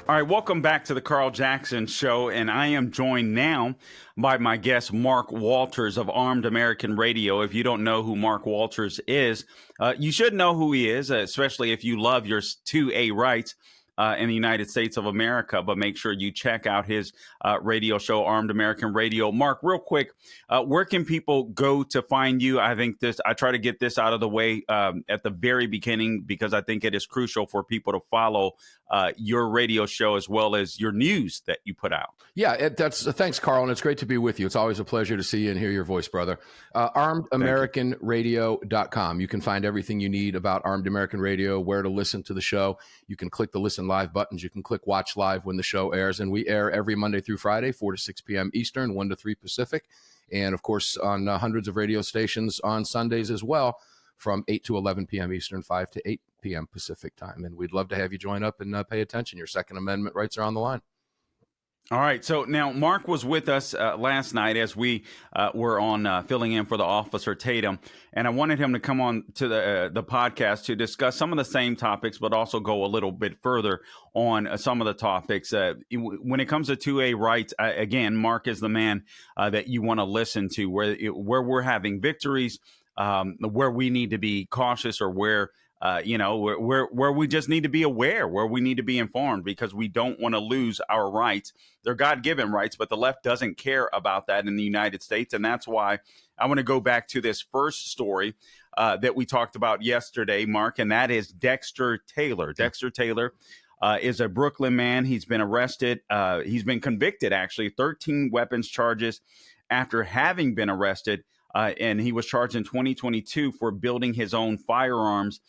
All right, welcome back to the Carl Jackson Show, and I am joined now by my guest, Mark Walters of Armed American Radio. If you don't know who Mark Walters is, you should know who he is, especially if you love your 2A rights in the United States of America. But make sure you check out his radio show, Armed American Radio. Mark, real quick, where can people go to find you? I try to get this out of the way at the very beginning because I think it is crucial for people to follow your radio show as well as your news that you put out. Yeah, thanks, Carl, and it's great to be with you. It's always a pleasure to see you and hear your voice, brother. ArmedAmericanRadio.com. You can find everything you need about Armed American Radio, where to listen to the show. You can click the Listen Live buttons. You can click Watch Live when the show airs, and we air every Monday through Friday, 4 to 6 p.m. Eastern, 1 to 3 Pacific, and, of course, on hundreds of radio stations on Sundays as well, from 8 to 11 p.m. Eastern, 5 to 8 p.m. Pacific time. And we'd love to have you join up and pay attention. Your Second Amendment rights are on the line. All right. So now Mark was with us last night as we were on filling in for the Officer Tatum. And I wanted him to come on to the podcast to discuss some of the same topics, but also go a little bit further on some of the topics. When it comes to 2A rights, again, Mark is the man that you want to listen to, where we're having victories, where we need to be cautious, or where where we just need to be aware, where we need to be informed, because we don't want to lose our rights. They're God-given rights, but the left doesn't care about that in the United States. And that's why I want to go back to this first story that we talked about yesterday, Mark, and that is Dexter Taylor. Dexter Taylor is a Brooklyn man. He's been arrested. He's been convicted, actually, 13 weapons charges after having been arrested. And he was charged in 2022 for building his own firearms.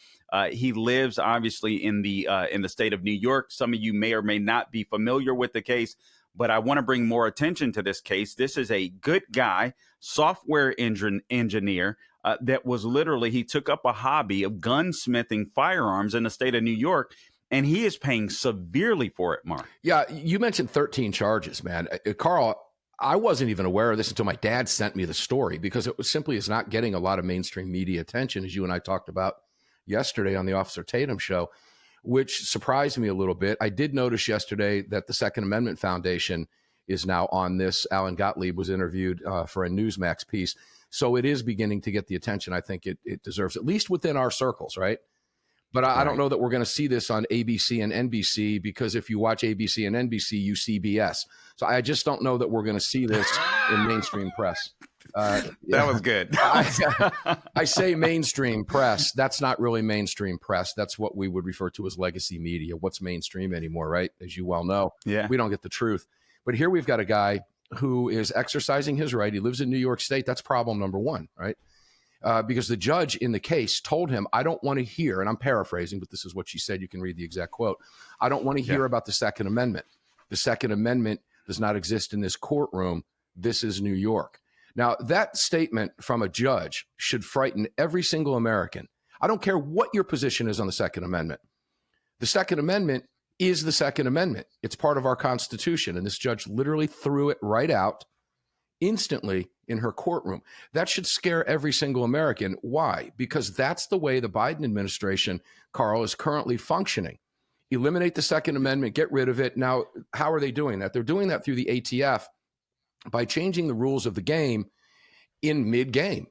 He lives, obviously, in the state of New York. Some of you may or may not be familiar with the case, but I want to bring more attention to this case. This is a good guy, software engineer, that was literally, he took up a hobby of gunsmithing firearms in the state of New York, and he is paying severely for it, Mark. Yeah, you mentioned 13 charges, man. Carl, I wasn't even aware of this until my dad sent me the story, because it was simply is not getting a lot of mainstream media attention, as you and I talked about yesterday on the Officer Tatum show, which surprised me a little bit. I did notice yesterday that the Second Amendment Foundation is now on this. Alan Gottlieb was interviewed for a Newsmax piece. So it is beginning to get the attention I think it deserves, at least within our circles, right? But I don't know that we're going to see this on ABC and NBC, because if you watch ABC and NBC, you see BS. So I just don't know that we're going to see this in mainstream press. That was good. I say mainstream press. That's not really mainstream press. That's what we would refer to as legacy media. What's mainstream anymore, right? As you well know, we don't get the truth. But here we've got a guy who is exercising his right. He lives in New York State. That's problem number one, right? Because the judge in the case told him, I don't want to hear, and I'm paraphrasing, but this is what she said. You can read the exact quote. I don't want to hear about the Second Amendment. The Second Amendment does not exist in this courtroom. This is New York. Now, that statement from a judge should frighten every single American. I don't care what your position is on the Second Amendment. The Second Amendment is the Second Amendment. It's part of our Constitution, and this judge literally threw it right out instantly in her courtroom. That should scare every single American. Why? Because that's the way the Biden administration, Carl, is currently functioning. Eliminate the Second Amendment, get rid of it. Now, how are they doing that? They're doing that through the ATF by changing the rules of the game in mid-game,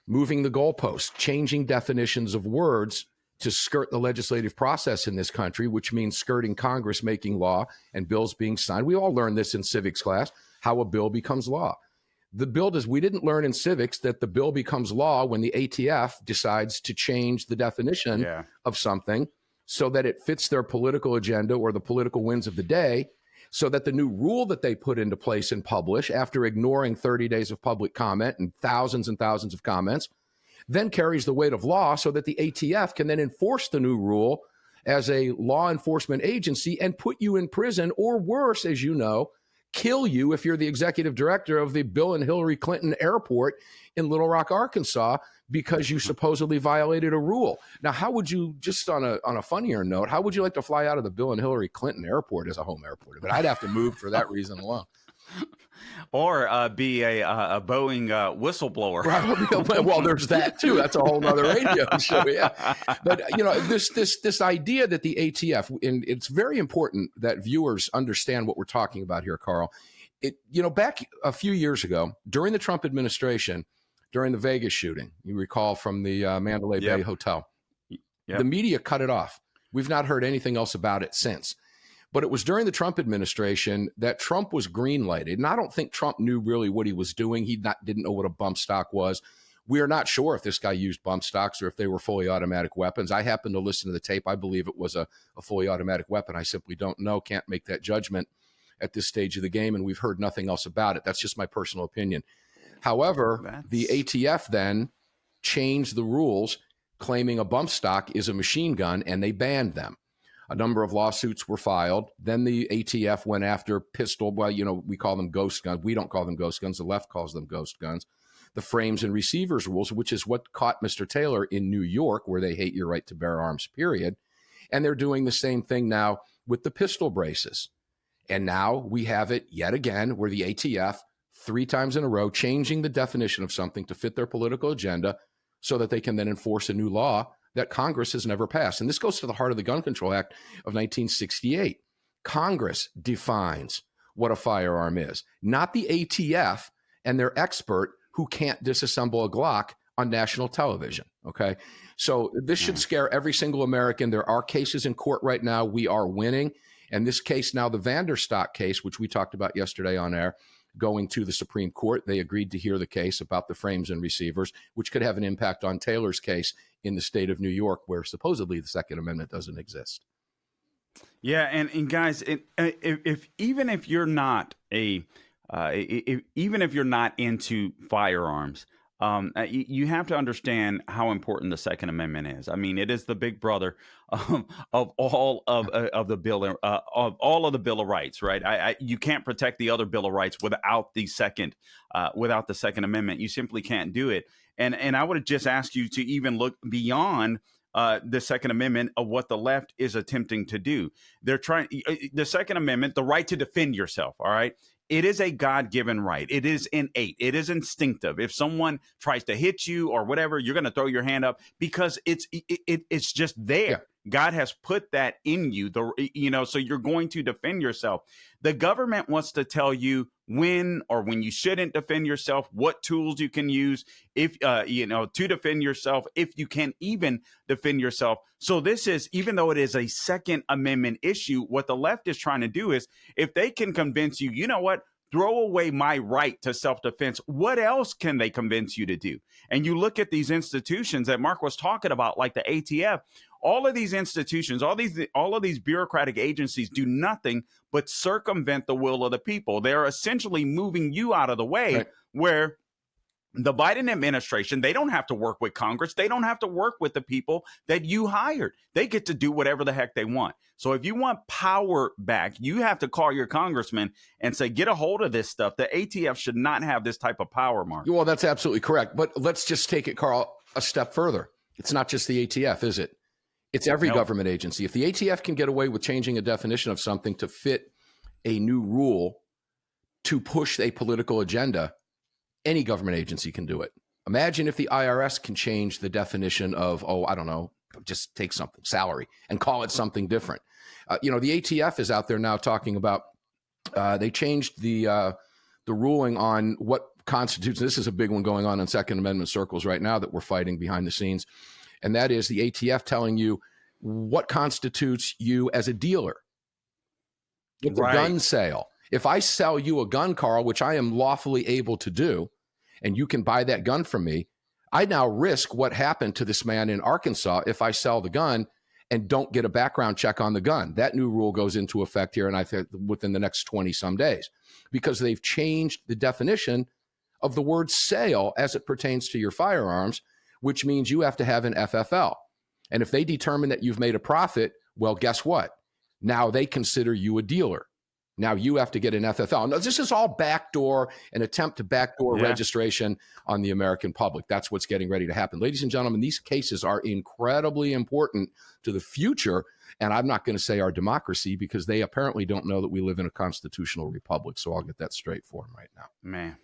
moving the goalposts, changing definitions of words to skirt the legislative process in this country, which means skirting Congress making law and bills being signed. We all learned this in civics class, how a bill becomes law. The bill does, we didn't learn in civics that the bill becomes law when the ATF decides to change the definition of something so that it fits their political agenda or the political winds of the day, so that the new rule that they put into place and publish after ignoring 30 days of public comment and thousands of comments, then carries the weight of law so that the ATF can then enforce the new rule as a law enforcement agency and put you in prison, or worse, as you know, kill you if you're the executive director of the Bill and Hillary Clinton Airport in Little Rock, Arkansas, because you supposedly violated a rule. Now, how would you, just on a funnier note, how would you like to fly out of the Bill and Hillary Clinton Airport as a home airport? But I'd have to move for that reason alone. or be a Boeing whistleblower. Right. Well, there's that too. That's a whole nother radio show. Yeah. But this idea that the ATF, and it's very important that viewers understand what we're talking about here, Carl. Back a few years ago, during the Trump administration, during the Vegas shooting, you recall from the Mandalay Bay Hotel, the media cut it off. We've not heard anything else about it since. But it was during the Trump administration that Trump was green-lighted. And I don't think Trump knew really what he was doing. He didn't know what a bump stock was. We are not sure if this guy used bump stocks or if they were fully automatic weapons. I happened to listen to the tape. I believe it was a fully automatic weapon. I simply don't know, can't make that judgment at this stage of the game, and we've heard nothing else about it. That's just my personal opinion. However, the ATF then changed the rules, claiming a bump stock is a machine gun, and they banned them. A number of lawsuits were filed. Then the ATF went after pistol. Well, we call them ghost guns. We don't call them ghost guns. The left calls them ghost guns. The frames and receivers rules, which is what caught Mr. Taylor in New York, where they hate your right to bear arms, period. And they're doing the same thing now with the pistol braces. And now we have it yet again, where the ATF, 3 times in a row, changing the definition of something to fit their political agenda so that they can then enforce a new law that Congress has never passed. And this goes to the heart of the Gun Control Act of 1968. Congress defines what a firearm is, not the ATF and their expert who can't disassemble a Glock on national television, okay? So this should scare every single American. There are cases in court right now. We are winning. And this case now, the Vanderstock case, which we talked about yesterday on air, going to the Supreme Court. They agreed to hear the case about the frames and receivers, which could have an impact on Taylor's case in the state of New York, where supposedly the Second Amendment doesn't exist. Yeah, and guys, even if you're not even if you're not into firearms, you have to understand how important the Second Amendment is. I mean, it is the big brother of all of the bill of all of the Bill of Rights, right? You can't protect the other Bill of Rights without the Second Amendment. You simply can't do it. And I would just ask you to even look beyond the Second Amendment of what the left is attempting to do. They're trying the Second Amendment, the right to defend yourself. All right. It is a God-given right. It is innate. It is instinctive. If someone tries to hit you or whatever, you're going to throw your hand up because it's just there. Yeah. God has put that in you, so you're going to defend yourself. The government wants to tell you when you shouldn't defend yourself, what tools you can use to defend yourself, if you can even defend yourself. So this is, even though it is a Second Amendment issue, what the left is trying to do is, if they can convince you, you know what, throw away my right to self-defense, what else can they convince you to do? And you look at these institutions that Mark was talking about, like the ATF, all of these institutions, all of these bureaucratic agencies do nothing but circumvent the will of the people. They're essentially moving you out of the way, right, where the Biden administration, they don't have to work with Congress. They don't have to work with the people that you hired. They get to do whatever the heck they want. So if you want power back, you have to call your congressman and say, get a hold of this stuff. The ATF should not have this type of power, Mark. Well, that's absolutely correct. But let's just take it, Carl, a step further. It's not just the ATF, is it? It's every government agency. If the ATF can get away with changing a definition of something to fit a new rule to push a political agenda, any government agency can do it. Imagine if the IRS can change the definition of, just take something, salary, and call it something different. The ATF is out there now talking about, they changed the ruling on what constitutes, this is a big one going on in Second Amendment circles right now that we're fighting behind the scenes, and that is the ATF telling you what constitutes you as a dealer. It's right. A gun sale. If I sell you a gun, Carl, which I am lawfully able to do, and you can buy that gun from me, I now risk what happened to this man in Arkansas if I sell the gun and don't get a background check on the gun. That new rule goes into effect here, and I think within the next 20 some days, because they've changed the definition of the word sale as it pertains to your firearms, which means you have to have an FFL. And if they determine that you've made a profit, well, guess what? Now they consider you a dealer. Now you have to get an FFL. Now, this is all backdoor, an attempt to backdoor registration on the American public. That's what's getting ready to happen. Ladies and gentlemen, these cases are incredibly important to the future And I'm not going to say our democracy because they apparently don't know that we live in a constitutional republic. So I'll get that straight for them right now. Man.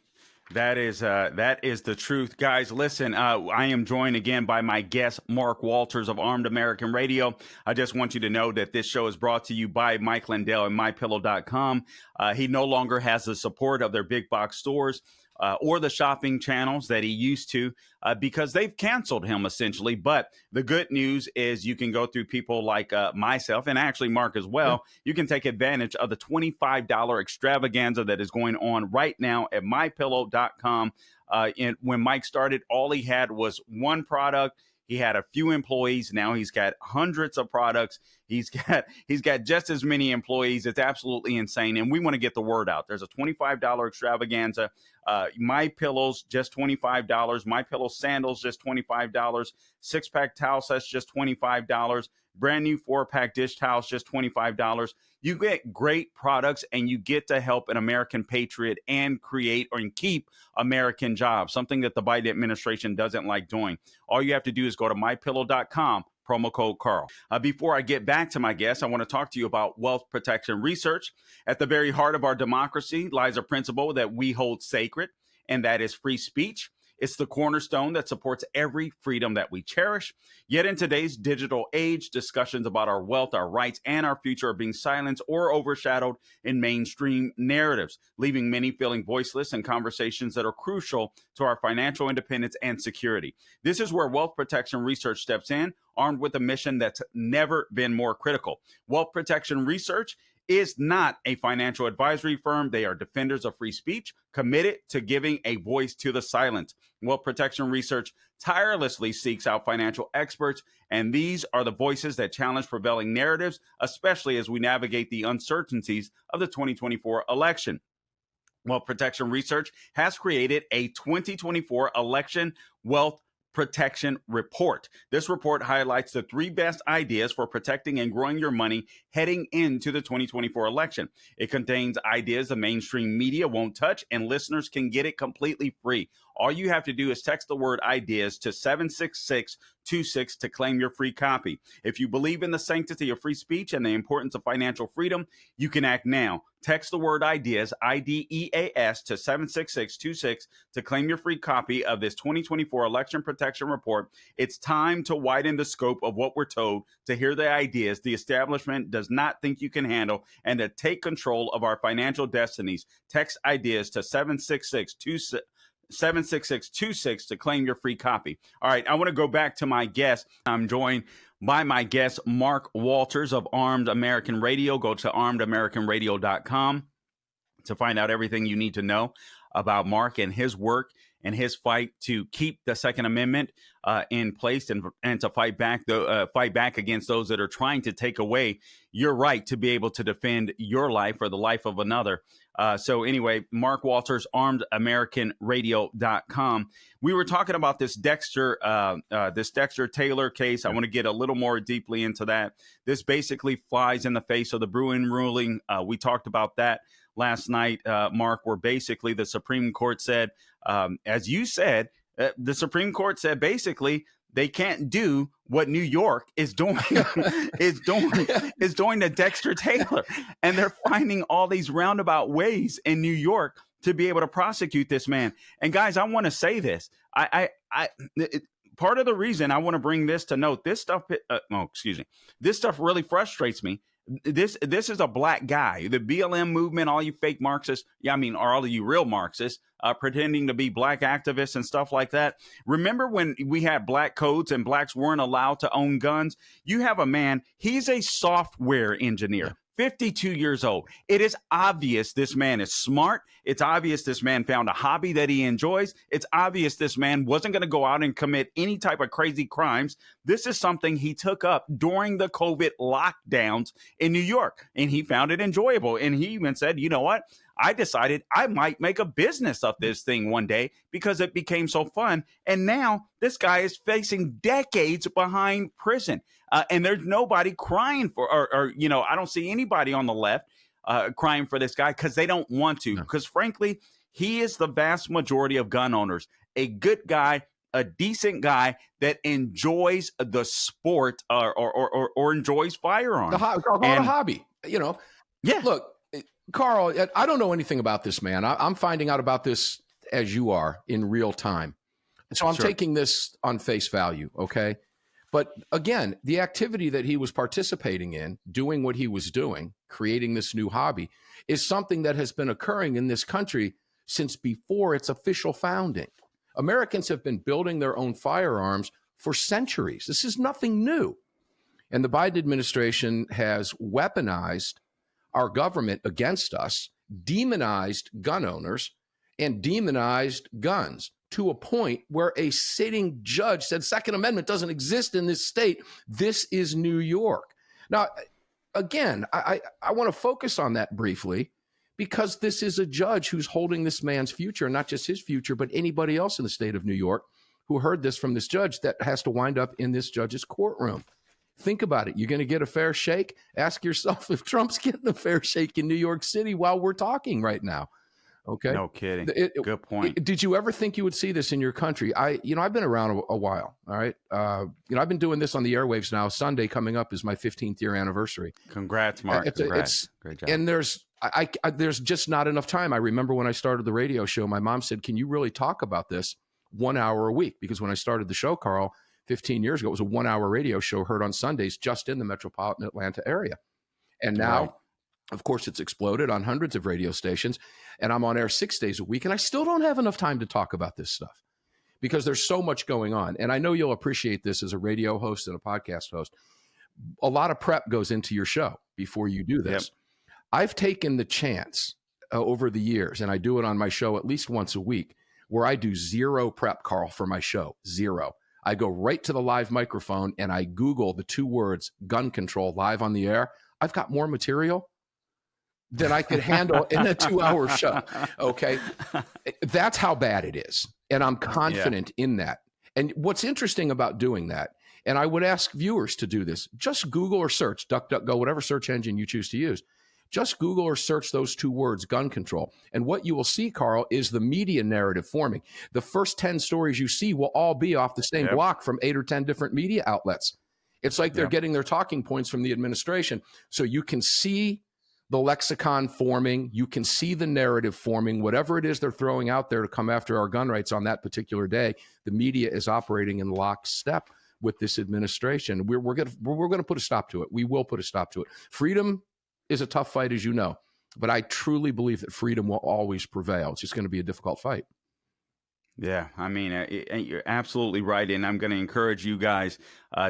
That is the truth, guys. Listen, I am joined again by my guest, Mark Walters of Armed American Radio. I just want you to know that this show is brought to you by Mike Lindell and MyPillow.com. He no longer has the support of their big box stores or the shopping channels that he used to because they've canceled him essentially. But the good news is you can go through people like myself and actually Mark as well. You can take advantage of the $25 extravaganza that is going on right now at MyPillow.com. And when Mike started, all he had was one product. He had a few employees. Now he's got hundreds of products. He's got just as many employees. It's absolutely insane. And we want to get the word out. There's a $25 extravaganza. My Pillows, just $25. My Pillow sandals, just $25. 6-pack towel sets, just $25. Brand new 4-pack dish towels, just $25. You get great products and you get to help an American patriot and create and keep American jobs, something that the Biden administration doesn't like doing. All you have to do is go to mypillow.com, promo code Carl. Before I get back to my guest, I want to talk to you about wealth protection research. At the very heart of our democracy lies a principle that we hold sacred, and that is free speech. It's the cornerstone that supports every freedom that we cherish. Yet in today's digital age, discussions about our wealth, our rights, and our future are being silenced or overshadowed in mainstream narratives, leaving many feeling voiceless in conversations that are crucial to our financial independence and security. This is where wealth protection research steps in, armed with a mission that's never been more critical. Wealth protection research is not a financial advisory firm. They are defenders of free speech, committed to giving a voice to the silent. Wealth protection research tirelessly seeks out financial experts, and these are the voices that challenge prevailing narratives, especially as we navigate the uncertainties of the 2024 election. Wealth protection research has created a 2024 election wealth protection report. This report highlights the 3 best ideas for protecting and growing your money heading into the 2024 election. It contains ideas the mainstream media won't touch, and listeners can get it completely free. All you have to do is text the word ideas to 76626 to claim your free copy. If you believe in the sanctity of free speech and the importance of financial freedom, you can act now. Text the word ideas, IDEAS, to 76626 to claim your free copy of this 2024 election protection report. It's time to widen the scope of what we're told, to hear the ideas the establishment does not think you can handle, and to take control of our financial destinies. Text ideas to 76626 to claim your free copy. All right, I want to go back to my guest. I'm joined by my guest, Mark Walters of Armed American Radio. Go to armedamericanradio.com to find out everything you need to know about Mark and his work and his fight to keep the Second Amendment in place and to fight back against those that are trying to take away your right to be able to defend your life or the life of another. So anyway, Mark Walters, armedamericanradio.com. We were talking about this Dexter Taylor case. I want to get a little more deeply into that. This basically flies in the face of the Bruin ruling. We talked about that last night, Mark, where basically the Supreme Court said, as you said, the Supreme Court said basically they can't do what New York is doing is doing to Dexter Taylor, and they're finding all these roundabout ways in New York to be able to prosecute this man. And guys, I want to say this. Part of the reason I want to bring this to note, this stuff really frustrates me. This is a black guy. The BLM movement, all you fake Marxists, or all of you real Marxists, pretending to be black activists and stuff like that. Remember when we had black codes and blacks weren't allowed to own guns? You have a man, he's a software engineer. 52 years old. It is obvious this man is smart. It's obvious this man found a hobby that he enjoys. It's obvious this man wasn't going to go out and commit any type of crazy crimes. This is something he took up during the COVID lockdowns in New York, and he found it enjoyable. And he even said, you know what? I decided I might make a business of this thing one day because it became so fun. And now this guy is facing decades behind prison. And there's nobody crying for, or I don't see anybody on the left crying for this guy because they don't want to. Because frankly, he is the vast majority of gun owners. A good guy, a decent guy that enjoys the sport or enjoys firearms. I'll call it a hobby. Yeah. Look, Carl, I don't know anything about this man. I'm finding out about this as you are in real time. So I'm taking this on face value, okay? But again, the activity that he was participating in, doing what he was doing, creating this new hobby, is something that has been occurring in this country since before its official founding. Americans have been building their own firearms for centuries. This is nothing new. And the Biden administration has weaponized our government against us, demonized gun owners, and demonized guns to a point where a sitting judge said Second Amendment doesn't exist in this state. This is New York. Now, again, I want to focus on that briefly because this is a judge who's holding this man's future, not just his future, but anybody else in the state of New York who heard this from this judge that has to wind up in this judge's courtroom. Think about it. You're going to get a fair shake? Ask yourself if Trump's getting a fair shake in New York City while we're talking right now. Okay. No kidding. Good point. Did you ever think you would see this in your country? I've been around a while. All right. I've been doing this on the airwaves now. Sunday coming up is my 15th year anniversary. Congrats, Mark. Congrats. Great job. And there's just not enough time. I remember when I started the radio show, my mom said, "Can you really talk about this 1 hour a week?" Because when I started the show, Carl, 15 years ago, it was a 1 hour radio show heard on Sundays just in the metropolitan Atlanta area. And now, of course, it's exploded on hundreds of radio stations, and I'm on air 6 days a week, and I still don't have enough time to talk about this stuff because there's so much going on. And I know you'll appreciate this as a radio host and a podcast host. A lot of prep goes into your show before you do this. Yep. I've taken the chance over the years, and I do it on my show at least once a week, where I do zero prep, Carl, for my show. Zero. I go right to the live microphone and I Google the 2 words gun control live on the air. I've got more material than I could handle in a 2-hour show. Okay. That's how bad it is. And I'm confident in that. And what's interesting about doing that, and I would ask viewers to do this, just Google or search, DuckDuckGo, whatever search engine you choose to use. Just Google or search those 2 words, gun control. And what you will see, Carl, is the media narrative forming. The first 10 stories you see will all be off the same block from 8 or 10 different media outlets. It's like they're getting their talking points from the administration. So you can see the lexicon forming. You can see the narrative forming. Whatever it is they're throwing out there to come after our gun rights on that particular day, the media is operating in lockstep with this administration. We're going to put a stop to it. We will put a stop to it. Freedom is a tough fight, as you know, but I truly believe that freedom will always prevail. It's just going to be a difficult fight. Yeah, I mean, you're absolutely right. And I'm going to encourage you guys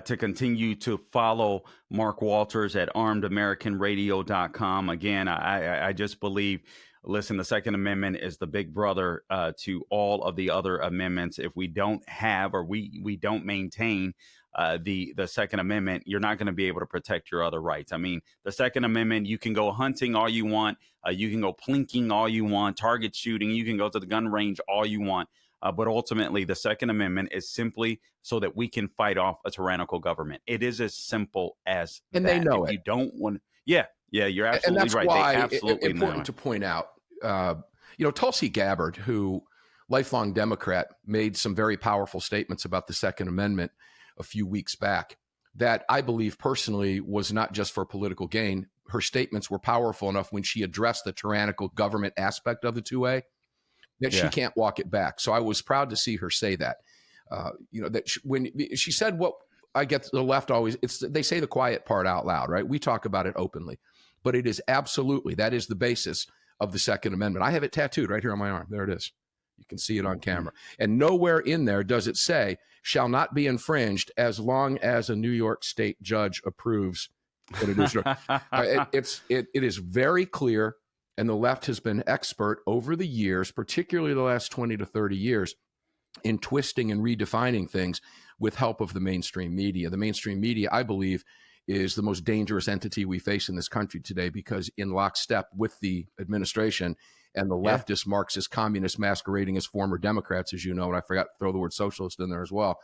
to continue to follow Mark Walters at armedamericanradio.com. Again, I just believe, listen, the Second Amendment is the big brother to all of the other amendments. If we don't have or we don't maintain the Second Amendment, you're not going to be able to protect your other rights. I mean, the Second Amendment, you can go hunting all you want. You can go plinking all you want, target shooting. You can go to the gun range all you want. But ultimately, the Second Amendment is simply so that we can fight off a tyrannical government. It is as simple as and that. They know if it. You don't want. Yeah, you're absolutely and that's right. Why they absolutely it's important to point out. Tulsi Gabbard, who lifelong Democrat, made some very powerful statements about the Second Amendment a few weeks back that I believe personally was not just for political gain. Her statements were powerful enough when she addressed the tyrannical government aspect of the 2A that she can't walk it back. So I was proud to see her say that. When she said what I get, the left always, they say the quiet part out loud, right? We talk about it openly, but it is absolutely, that is the basis of the Second Amendment. I have it tattooed right here on my arm. There it is. You can see it on camera. And nowhere in there does it say shall not be infringed as long as a New York State judge approves that it is. It is very clear, and the left has been expert over the years, particularly the last 20 to 30 years, in twisting and redefining things with help of the mainstream media. The mainstream media, I believe, is the most dangerous entity we face in this country today because in lockstep with the administration and the leftist Marxist communists masquerading as former Democrats, as you know, and I forgot to throw the word socialist in there as well.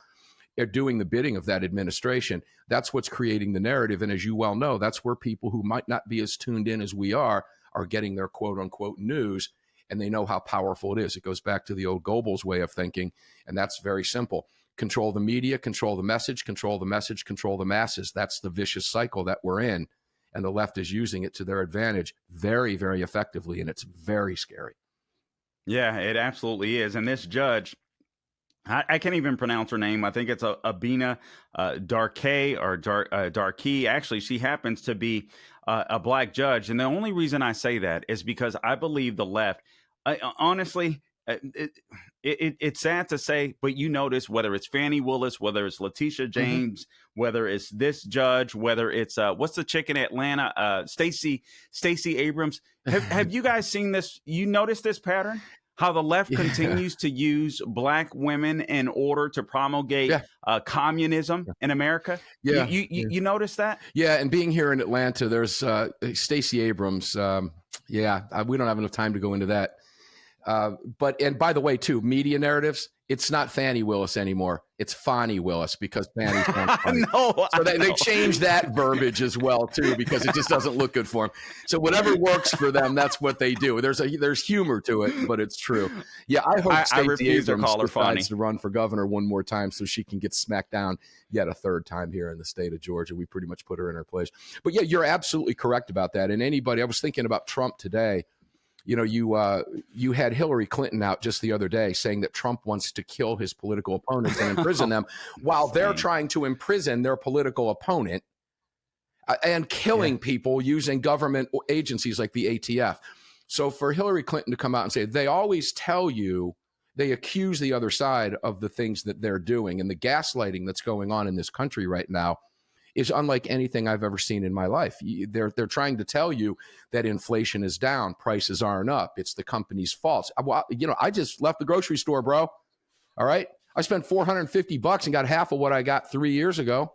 They're doing the bidding of that administration. That's what's creating the narrative. And as you well know, that's where people who might not be as tuned in as we are getting their quote unquote news. and they know how powerful it is. It goes back to the old Goebbels way of thinking, and that's very simple. Control the media, control the message, control the message, control the masses. That's the vicious cycle that we're in, and the left is using it to their advantage very, very effectively, and it's very scary. Yeah, it absolutely is. And this judge, I can't even pronounce her name. I think it's Abina Darkey or Darkey. Actually, she happens to be a black judge. And the only reason I say that is because I believe the left, honestly, it's sad to say, but you notice whether it's Fannie Willis, whether it's Letitia James, whether it's this judge, whether it's what's the chick in Atlanta, Stacey Abrams. Have you guys seen this? You notice this pattern? How the left continues to use black women in order to promulgate communism in America. Yeah, you notice that? Yeah, and being here in Atlanta, there's Stacey Abrams. We don't have enough time to go into that. And by the way, too, media narratives, it's not Fannie Willis anymore. It's Fonnie Willis, because Fannie's not funny. So they changed that verbiage as well, too, because it just doesn't look good for them. So whatever works for them, that's what they do. There's humor to it, but it's true. Yeah, I hope Stacey Abrams decides to run for governor one more time so she can get smacked down yet a third time here in the state of Georgia. We pretty much put her in her place. But yeah, you're absolutely correct about that. And I was thinking about Trump today. You know, you had Hillary Clinton out just the other day saying that Trump wants to kill his political opponents and imprison them while they're trying to imprison their political opponent and killing people using government agencies like the ATF. So for Hillary Clinton to come out and say, they always tell you, they accuse the other side of the things that they're doing, and the gaslighting that's going on in this country right now is unlike anything I've ever seen in my life. They're trying to tell you that inflation is down, prices aren't up, it's the company's fault. I just left the grocery store, bro. All right, I spent $450 and got half of what I got 3 years ago.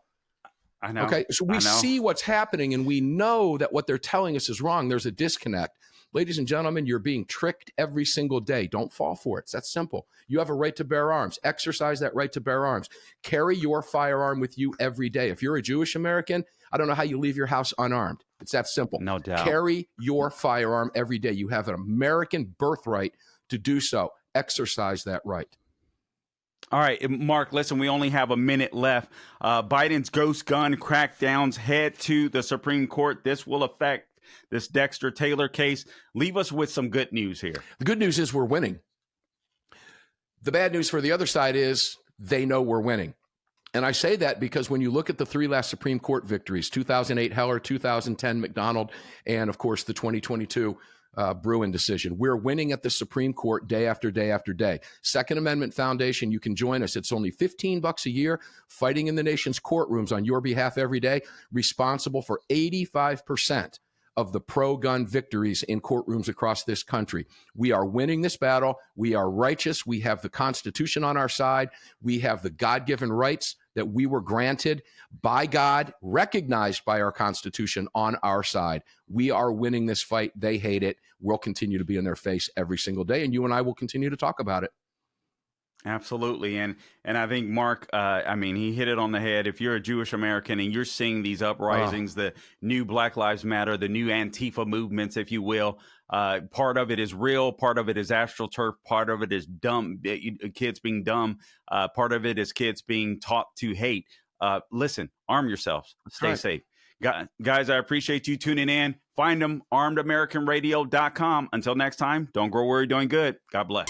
I know. Okay, so we see what's happening, and we know that what they're telling us is wrong. There's a disconnect. Ladies and gentlemen, you're being tricked every single day. Don't fall for it. It's that simple. You have a right to bear arms. Exercise that right to bear arms. Carry your firearm with you every day. If you're a Jewish American, I don't know how you leave your house unarmed. It's that simple. No doubt. Carry your firearm every day. You have an American birthright to do so. Exercise that right. All right, Mark, listen, we only have a minute left. Biden's ghost gun crackdowns head to the Supreme Court. This will affect this Dexter Taylor case. Leave us with some good news here. The good news is we're winning. The bad news for the other side is they know we're winning. And I say that because when you look at the three last Supreme Court victories, 2008 Heller, 2010 McDonald, and of course the 2022 Bruin decision, we're winning at the Supreme Court day after day after day. Second Amendment Foundation, you can join us. It's only $15 a year, fighting in the nation's courtrooms on your behalf every day, responsible for 85% of the pro-gun victories in courtrooms across this country. We are winning this battle. We are righteous. We have the Constitution on our side. We have the God-given rights that we were granted by God, recognized by our Constitution, on our side. We are winning this fight. They hate it. We'll continue to be in their face every single day, and you and I will continue to talk about it. Absolutely. And I think Mark, he hit it on the head. If you're a Jewish American and you're seeing these uprisings, the new Black Lives Matter, the new Antifa movements, if you will, part of it is real. Part of it is astroturf. Part of it is dumb, kids being dumb. Part of it is kids being taught to hate. Listen, arm yourselves. Stay safe. Guys, I appreciate you tuning in. Find them, armedamericanradio.com. Until next time, don't grow weary doing good. God bless.